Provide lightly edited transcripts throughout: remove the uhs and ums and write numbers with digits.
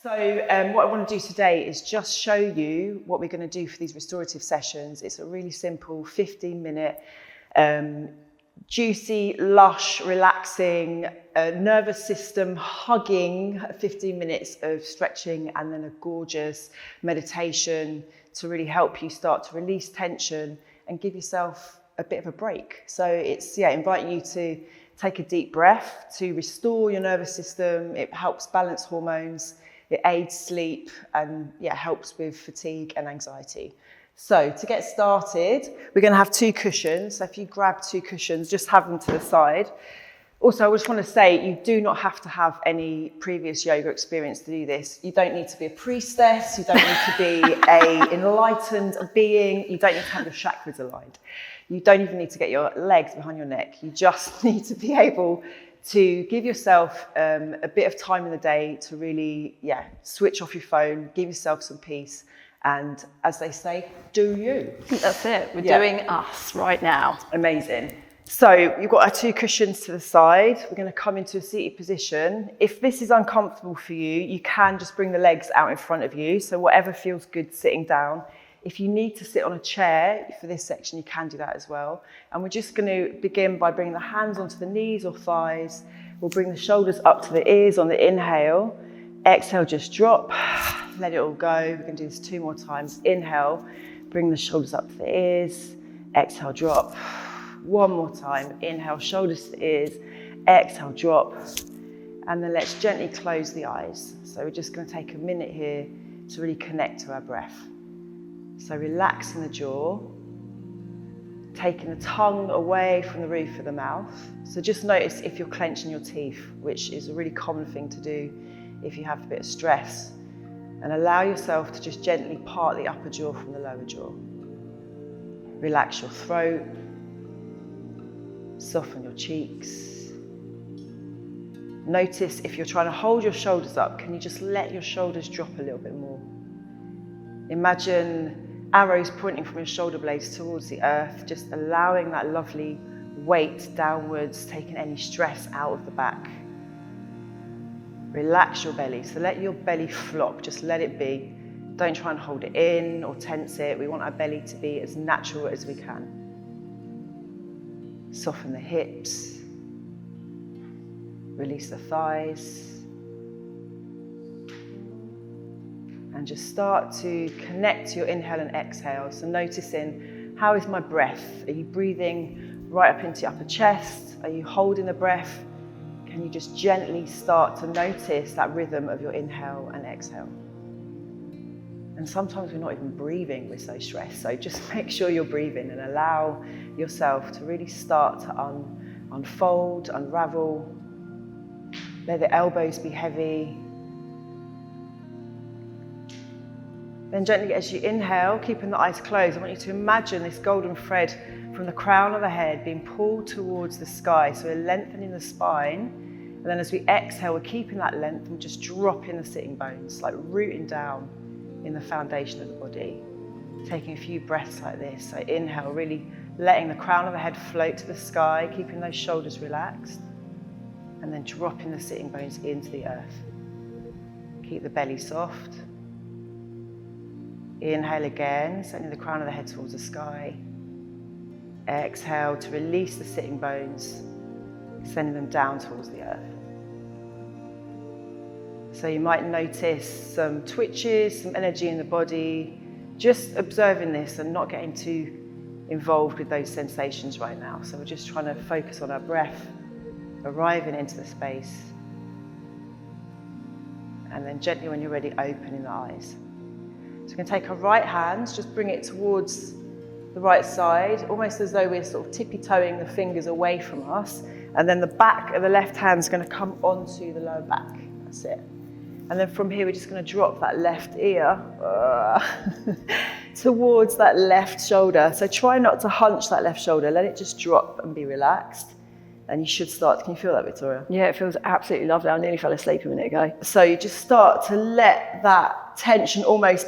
So what I want to do today is just show you what we're going to do for these restorative sessions. It's a really simple 15-minute, juicy, lush, relaxing, nervous system hugging 15 minutes of stretching and then a gorgeous meditation to really help you start to release tension and give yourself a bit of a break. So it's inviting you to take a deep breath to restore your nervous system. It helps balance hormones. It aids sleep and helps with fatigue and anxiety. So to get started, we're going to have 2 cushions. So if you grab 2 cushions, just have them to the side. Also, I just want to say you do not have to have any previous yoga experience to do this. You don't need to be a priestess. You don't need to be an enlightened being. You don't need to have your chakras aligned. You don't even need to get your legs behind your neck. You just need to be able to give yourself a bit of time in the day to really, switch off your phone, give yourself some peace, and as they say, do you. That's it. We're doing us right now. Amazing. So you've got our 2 cushions to the side. We're going to come into a seated position. If this is uncomfortable for you, you can just bring the legs out in front of you. So whatever feels good sitting down. If you need to sit on a chair for this section, you can do that as well. And we're just going to begin by bringing the hands onto the knees or thighs. We'll bring the shoulders up to the ears on the inhale. Exhale, just drop. Let it all go. We're going to do this 2 more times. Inhale, bring the shoulders up to the ears. Exhale, drop. 1 more time. Inhale, shoulders to the ears. Exhale, drop. And then let's gently close the eyes. So we're just going to take a minute here to really connect to our breath. So relaxing the jaw, taking the tongue away from the roof of the mouth. So just notice if you're clenching your teeth, which is a really common thing to do if you have a bit of stress. And allow yourself to just gently part the upper jaw from the lower jaw. Relax your throat, soften your cheeks. Notice if you're trying to hold your shoulders up, can you just let your shoulders drop a little bit more? Imagine arrows pointing from your shoulder blades towards the earth, just allowing that lovely weight downwards, taking any stress out of the back. Relax your belly, so let your belly flop, just let it be. Don't try and hold it in or tense it. We want our belly to be as natural as we can. Soften the hips, release the thighs. And just start to connect to your inhale and exhale. So noticing, how is my breath? Are you breathing right up into your upper chest? Are you holding the breath? Can you just gently start to notice that rhythm of your inhale and exhale? And sometimes we're not even breathing, we're so stressed. So just make sure you're breathing and allow yourself to really start to unfold, unravel. Let the elbows be heavy. Then gently, as you inhale, keeping the eyes closed, I want you to imagine this golden thread from the crown of the head being pulled towards the sky. So we're lengthening the spine. And then as we exhale, we're keeping that length and just dropping the sitting bones, like rooting down in the foundation of the body. Taking a few breaths like this. So inhale, really letting the crown of the head float to the sky, keeping those shoulders relaxed. And then dropping the sitting bones into the earth. Keep the belly soft. Inhale again, sending the crown of the head towards the sky. Exhale to release the sitting bones, sending them down towards the earth. So you might notice some twitches, some energy in the body. Just observing this and not getting too involved with those sensations right now. So we're just trying to focus on our breath, arriving into the space. And then gently, when you're ready, opening the eyes. So we're going to take our right hand, just bring it towards the right side, almost as though we're sort of tippy-toeing the fingers away from us. And then the back of the left hand is going to come onto the lower back. That's it. And then from here, we're just going to drop that left ear towards that left shoulder. So try not to hunch that left shoulder. Let it just drop and be relaxed. And you should start. Can you feel that, Victoria? Yeah, it feels absolutely lovely. I nearly fell asleep a minute ago. So you just start to let that tension almost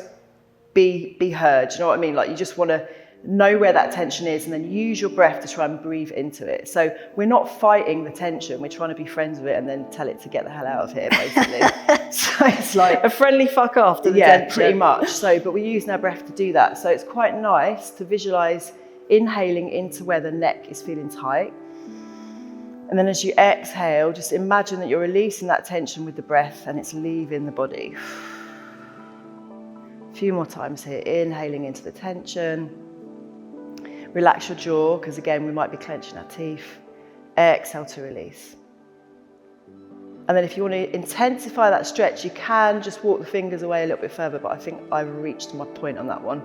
be heard. Do you know what I mean? Like you just want to know where that tension is, and then use your breath to try and breathe into it. So we're not fighting the tension, we're trying to be friends with it and then tell it to get the hell out of here, basically. So it's like a friendly fuck off to the yeah, tension. pretty much. So, but we're using our breath to do that. So it's quite nice to visualize inhaling into where the neck is feeling tight. And then as you exhale, just imagine that you're releasing that tension with the breath and it's leaving the body. A few more times here, inhaling into the tension. Relax your jaw, because again, we might be clenching our teeth. Exhale to release. And then if you want to intensify that stretch, you can just walk the fingers away a little bit further, but I think I've reached my point on that one.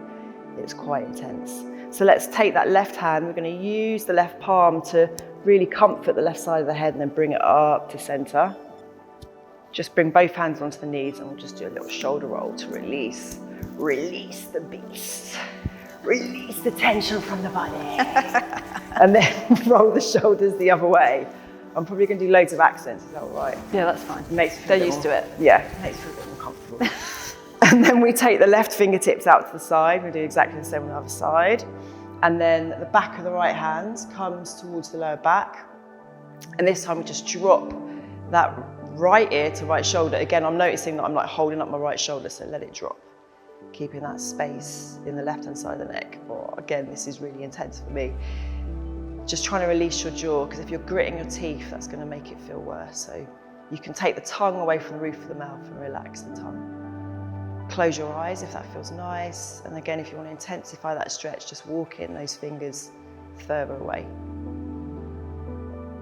It's quite intense. So let's take that left hand, we're going to use the left palm to really comfort the left side of the head and then bring it up to center. Just bring both hands onto the knees and we'll just do a little shoulder roll to release. Release the beast. Release the tension from the body. And then roll the shoulders the other way. I'm probably going to do loads of accents, is that all right? Yeah, that's fine. They're used to it. Yeah, makes me feel a bit more comfortable. And then we take the left fingertips out to the side. We do exactly the same on the other side. And then the back of the right hand comes towards the lower back. And this time we just drop that right ear to right shoulder. Again, I'm noticing that I'm like holding up my right shoulder, so let it drop. Keeping that space in the left-hand side of the neck. Oh, again, this is really intense for me. Just trying to release your jaw, because if you're gritting your teeth, that's going to make it feel worse. So you can take the tongue away from the roof of the mouth and relax the tongue. Close your eyes if that feels nice. And again, if you want to intensify that stretch, just walk in those fingers further away.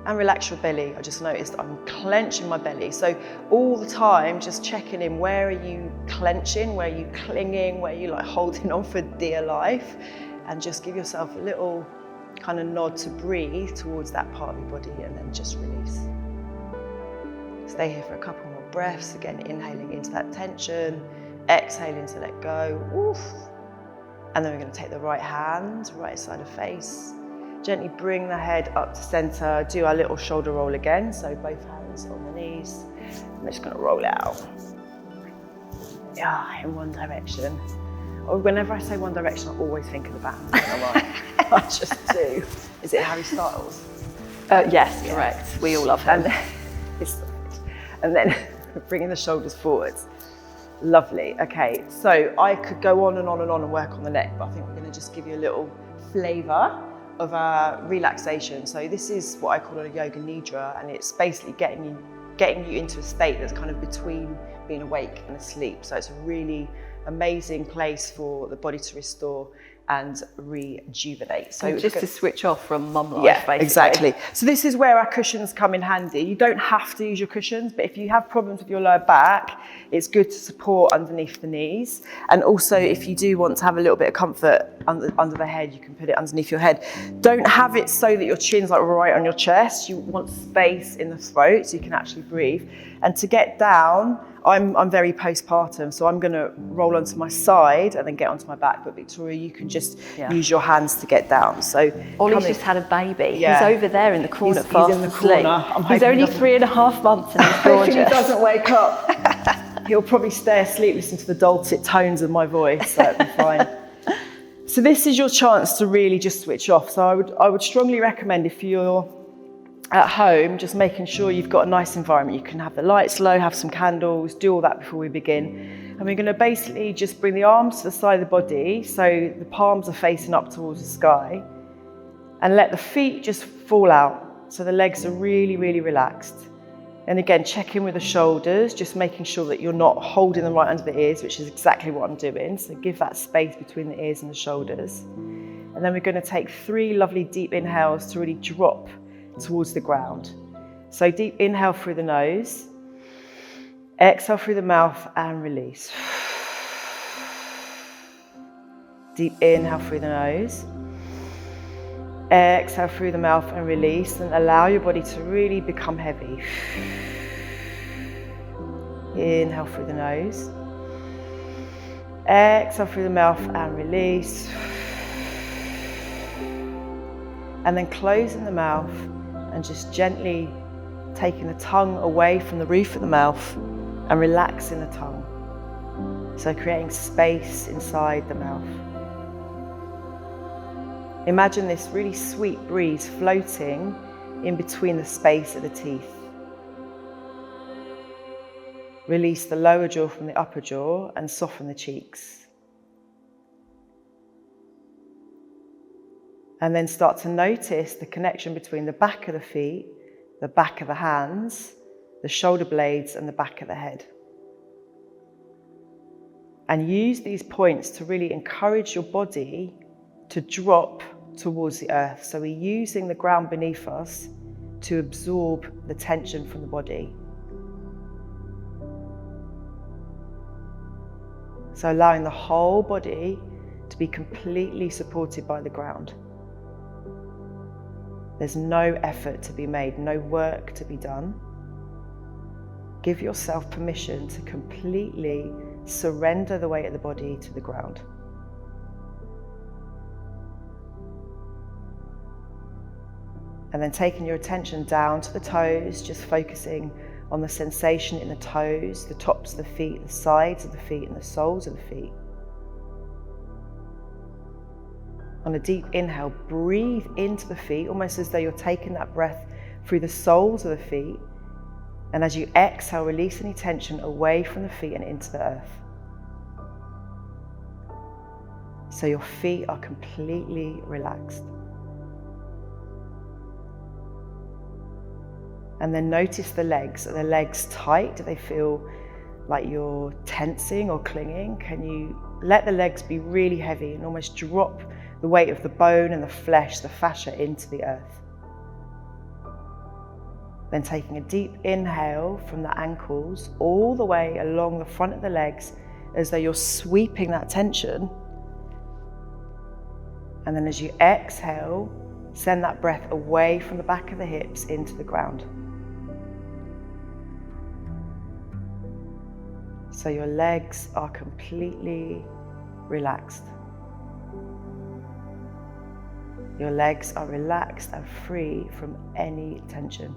And relax your belly. I just noticed I'm clenching my belly. So all the time, just checking in, where are you clenching? Where are you clinging? Where are you like holding on for dear life? And just give yourself a little kind of nod to breathe towards that part of your body and then just release. Stay here for a couple more breaths. Again, inhaling into that tension, exhaling to let go. Oof. And then we're going to take the right hand, right side of face. Gently bring the head up to center, do our little shoulder roll again. So both hands on the knees. I'm just gonna roll it out. Yeah, in one direction. Or whenever I say one direction, I always think of the band. I don't know why. I just do. Is it Harry Styles? Yes, correct. We all love him. And then bringing the shoulders forwards. Lovely. Okay, so I could go on and on and on and work on the neck, but I think we're gonna just give you a little flavor of our relaxation. So this is what I call a yoga nidra, and it's basically getting you into a state that's kind of between being awake and asleep. So it's a really amazing place for the body to restore and rejuvenate. So just to switch off from mum life, yeah, basically. Exactly. So this is where our cushions come in handy. You don't have to use your cushions, but if you have problems with your lower back, it's good to support underneath the knees. And also, if you do want to have a little bit of comfort under the head, you can put it underneath your head. Don't have it so that your chin's like right on your chest. You want space in the throat so you can actually breathe. And to get down, I'm very postpartum, so I'm going to roll onto my side and then get onto my back. But Victoria, you can just use your hands to get down. So Ollie's just had a baby. Yeah. He's over there in the corner, He's in the corner. He's only 3.5 months and he's gorgeous. Hopefully he doesn't wake up. He'll probably stay asleep, listen to the dulcet tones of my voice. So it'll be fine. So this is your chance to really just switch off. So I would strongly recommend, if you're at home, just making sure you've got a nice environment. You can have the lights low, have some candles, do all that before we begin. And we're going to basically just bring the arms to the side of the body, so the palms are facing up towards the sky, and let the feet just fall out, so the legs are really, really relaxed. And again, check in with the shoulders, just making sure that you're not holding them right under the ears, which is exactly what I'm doing. So give that space between the ears and the shoulders. And then we're going to take 3 lovely deep inhales to really drop towards the ground. So deep inhale through the nose, exhale through the mouth and release. Deep inhale through the nose, exhale through the mouth and release, and allow your body to really become heavy. Inhale through the nose, exhale through the mouth and release. And then closing the mouth and just gently taking the tongue away from the roof of the mouth and relaxing the tongue. So creating space inside the mouth. Imagine this really sweet breeze floating in between the space of the teeth. Release the lower jaw from the upper jaw and soften the cheeks. And then start to notice the connection between the back of the feet, the back of the hands, the shoulder blades, and the back of the head. And use these points to really encourage your body to drop towards the earth. So we're using the ground beneath us to absorb the tension from the body. So allowing the whole body to be completely supported by the ground. There's no effort to be made, no work to be done. Give yourself permission to completely surrender the weight of the body to the ground. And then taking your attention down to the toes, just focusing on the sensation in the toes, the tops of the feet, the sides of the feet, and the soles of the feet. On a deep inhale, breathe into the feet, almost as though you're taking that breath through the soles of the feet. And as you exhale, release any tension away from the feet and into the earth. So your feet are completely relaxed. And then notice the legs. Are the legs tight? Do they feel like you're tensing or clinging? Can you let the legs be really heavy and almost drop the weight of the bone and the flesh, the fascia, into the earth? Then taking a deep inhale from the ankles all the way along the front of the legs as though you're sweeping that tension. And then as you exhale, send that breath away from the back of the hips into the ground. So your legs are completely relaxed. Your legs are relaxed and free from any tension.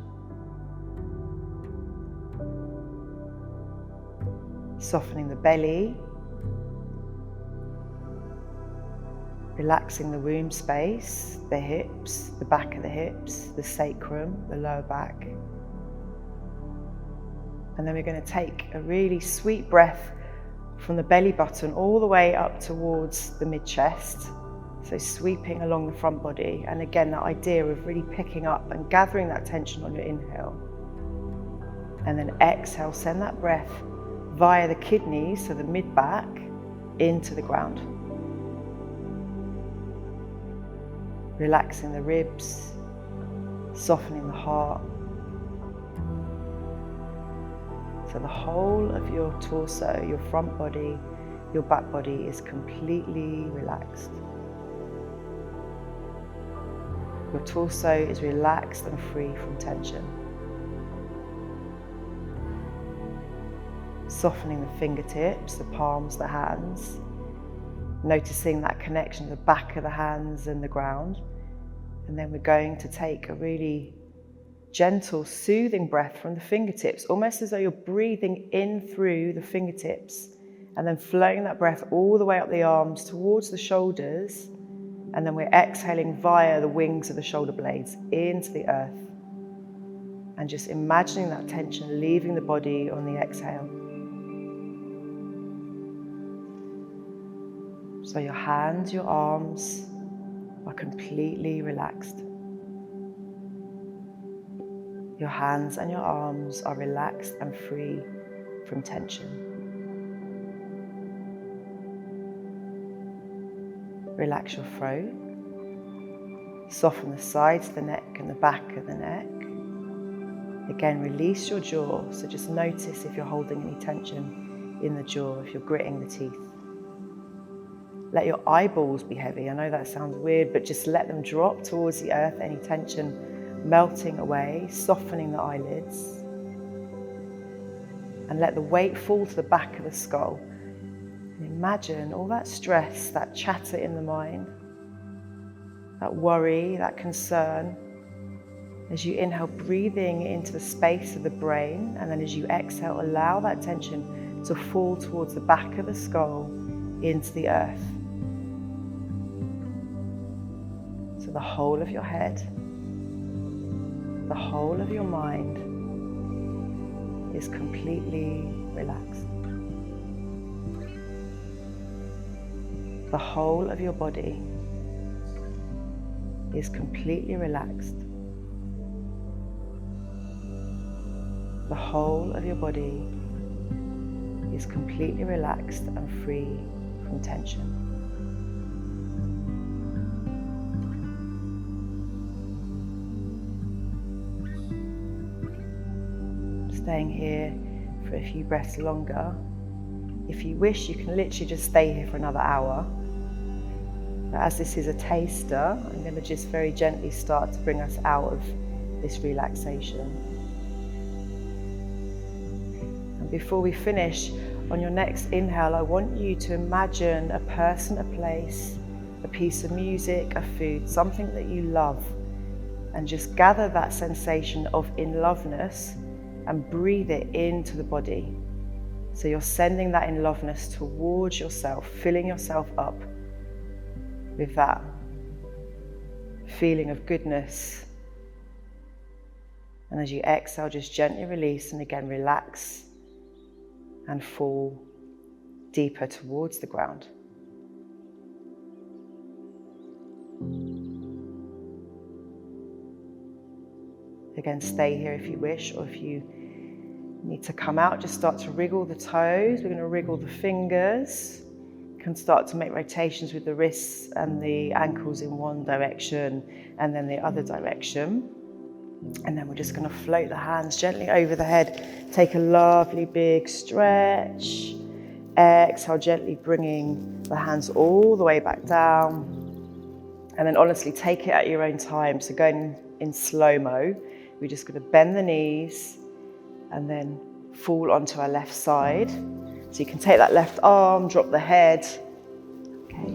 Softening the belly, relaxing the womb space, the hips, the back of the hips, the sacrum, the lower back. And then we're going to take a really sweet breath from the belly button all the way up towards the mid-chest. So sweeping along the front body. And again, that idea of really picking up and gathering that tension on your inhale. And then exhale, send that breath via the kidneys, so the mid-back, into the ground. Relaxing the ribs, softening the heart. So the whole of your torso, your front body, your back body is completely relaxed. Your torso is relaxed and free from tension. Softening the fingertips, the palms, the hands. Noticing that connection to the back of the hands and the ground. And then we're going to take a really gentle, soothing breath from the fingertips, almost as though you're breathing in through the fingertips and then flowing that breath all the way up the arms towards the shoulders. And then we're exhaling via the wings of the shoulder blades into the earth. And just imagining that tension leaving the body on the exhale. So your hands, your arms are completely relaxed. Your hands and your arms are relaxed and free from tension. Relax your throat. Soften the sides of the neck and the back of the neck. Again, release your jaw. So just notice if you're holding any tension in the jaw, if you're gritting the teeth. Let your eyeballs be heavy. I know that sounds weird, but just let them drop towards the earth, any tension melting away, softening the eyelids. And let the weight fall to the back of the skull. And imagine all that stress, that chatter in the mind, that worry, that concern. As you inhale, breathing into the space of the brain, and then as you exhale, allow that tension to fall towards the back of the skull into the earth. the whole of your head, the whole of your mind is completely relaxed. The whole of your body is completely relaxed. The whole of your body is completely relaxed and free from tension. Staying here for a few breaths longer. If you wish, you can literally just stay here for another hour. But as this is a taster, I'm going to just very gently start to bring us out of this relaxation. And before we finish, on your next inhale, I want you to imagine a person, a place, a piece of music, a food, something that you love, and just gather that sensation of in-loveness and breathe it into the body. So you're sending that in-loveness towards yourself, filling yourself up with that feeling of goodness. And as you exhale, just gently release and again relax and fall deeper towards the ground. Again, stay here if you wish, or if you need to come out, just start to wriggle the toes. We're going to wriggle the fingers. You can start to make rotations with the wrists and the ankles in one direction and then the other direction. And then we're just going to float the hands gently over the head. Take a lovely big stretch. Exhale, gently bringing the hands all the way back down. And then honestly, take it at your own time. So going in slow-mo, we're just going to bend the knees and then fall onto our left side. So you can take that left arm, drop the head. Okay.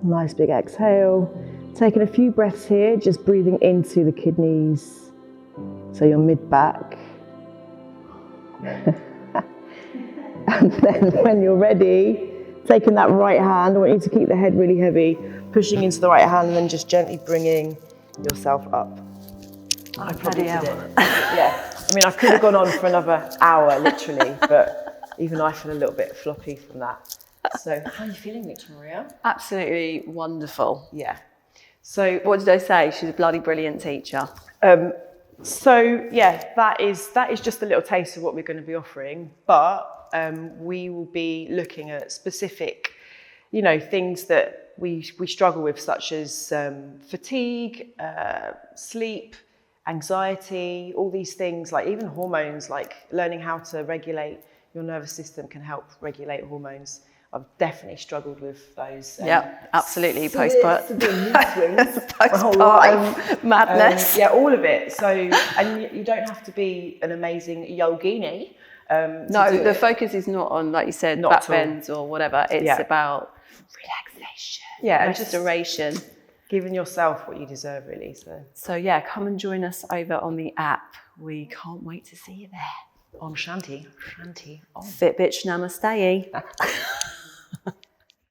Nice big exhale. Taking a few breaths here, just breathing into the kidneys. So your mid-back. And then when you're ready, taking that right hand, I want you to keep the head really heavy, pushing into the right hand and then just gently bringing yourself up. I probably did it. Yeah, I mean, I could have gone on for another hour, literally, but even I feel a little bit floppy from that. So, how are you feeling, Victoria? Absolutely wonderful. Yeah. So, What did I say? She's a bloody brilliant teacher. So yeah, that is just a little taste of what we're going to be offering. But we will be looking at specific, things that we struggle with, such as fatigue, sleep, anxiety, all these things, like even hormones, like learning how to regulate your nervous system can help regulate hormones. I've definitely struggled with those. Yeah, absolutely. Postpartum madness. Yeah, all of it. So, and you don't have to be an amazing yogini. No, the focus is not on, like you said, back bends or whatever. It's about relaxation, and restoration. Just giving yourself what you deserve, really. So yeah, come and join us over on the app. We can't wait to see you there. Om Shanti. Shanti. Om. Fit bitch namaste.